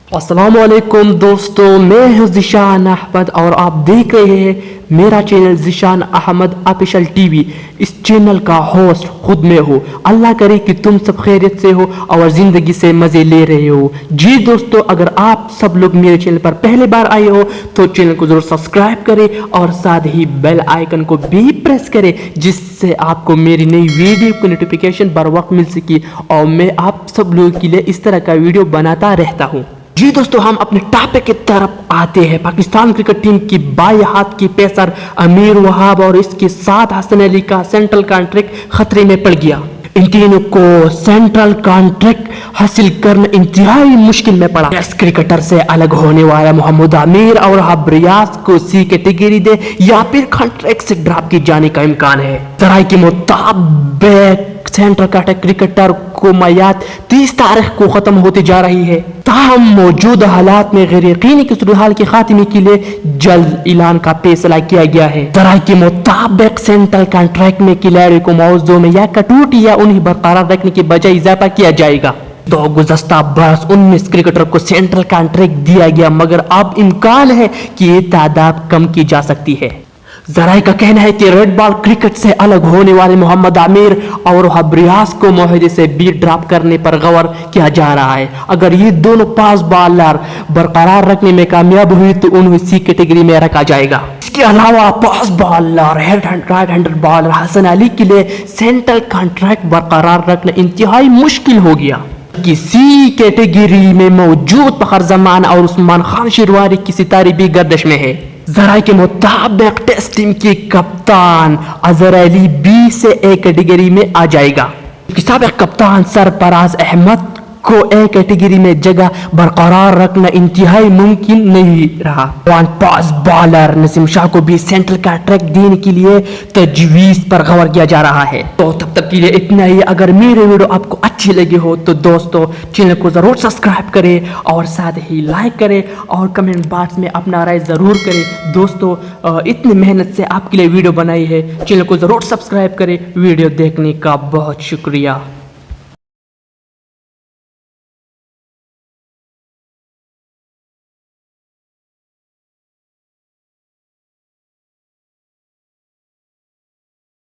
अस्सलामुअलैकुम दोस्तों, मैं हूं ज़िशान अहमद और आप देख रहे हैं मेरा channel Zeeshan Ahmed official TV. इस चैनल का होस्ट खुद में हो। अल्लाह करे कि तुम सब खैरियत से हो और ज़िंदगी से मज़े ले रहे हो। जी दोस्तों, अगर आप सब लोग मेरे चैनल पर पहली बार आए हो तो चैनल को ज़रूर सब्सक्राइब करें और साथ ही बेल आइकन को भी प्रेस करें, जिससे आपको मेरी नई वीडियो की नोटिफिकेशन बर वक्त मिल सके और मैं आप सब लोगों के लिए इस तरह का वीडियो बनाता रहता हूँ। जी दोस्तों, हम अपने टॉपिक की तरफ आते हैं। पाकिस्तान क्रिकेट टीम की बाएं हाथ की पेसर अमीर वहाब और इसके साथ हसन अली का सेंट्रल कॉन्ट्रैक्ट खतरे में पड़ गया। इन तीनों को सेंट्रल कॉन्ट्रैक्ट हासिल करना इंतहाई मुश्किल में पड़ा। टेस्ट क्रिकेटर से अलग होने वाला मोहम्मद आमिर और वहाब रियाज को सी कैटेगरी दे या फिर कॉन्ट्रैक्ट से ड्रॉप किए जाने का इम्कान है। जराये के मुताबिक सेंट्रल कॉन्ट्रैक्ट क्रिकेटर को मयाद 30 तारीख को खत्म होती जा रही है। ताहम मौजूदा हालात में गैर यकीनी की सूरत के खात्मे के लिए जल्द ऐलान का फैसला किया गया है। जराये के मुताबिक सेंट्रल कॉन्ट्रैक्ट में खिलाड़ी को मौजूद में या कटौती या उन्हें बरकरार रखने के बजाय इजाफा किया जाएगा। तो गुज़श्ता बरस 19 क्रिकेटर को सेंट्रल कॉन्ट्रैक्ट दिया गया, मगर अब इम्कान है कि ये तादाद कम की जा सकती है। जराये का कहना है कि रेड बॉल क्रिकेट से अलग होने वाले मोहम्मद आमिर और वहाब रियाज को मुआहदे से बी ड्रॉप करने पर गौर किया जा रहा है। अगर ये दोनों पास बॉलर बरकरार रखने में कामयाब हुई तो उन्हें सी कैटेगरी में रखा जाएगा। इसके अलावा fast bowler right hander bowler Hasan Ali के लिए सेंट्रल कॉन्ट्रैक्ट बरकरार रखना इंतहाई मुश्किल हो गया। किसी कैटेगरी में मौजूद फखर जमान और उस्मान खान शिरवारी की सितारे भी गर्दिश में है। जराये के मुताबिक टेस्ट टीम के कप्तान अजहर अली बी से ए कैटेगरी में आ जाएगा। साबिक कप्तान सरफराज अहमद को ए कैटेगरी में जगह बरकरार रखना इंतहाई मुमकिन नहीं रहा। पास बॉलर नसीम शाह को भी सेंट्रल कॉन्ट्रैक्ट देने के लिए तजवीज पर गौर किया जा रहा है। तो तब तक के लिए इतना ही। अगर मेरे वीडियो आपको अच्छी लगी हो तो दोस्तों चैनल को जरूर सब्सक्राइब करें और साथ ही लाइक करें और कमेंट बॉक्स में अपना राय जरूर करें। दोस्तों इतनी मेहनत से आपके लिए वीडियो बनाई है, चैनल को जरूर सब्सक्राइब करें। वीडियो देखने का बहुत शुक्रिया।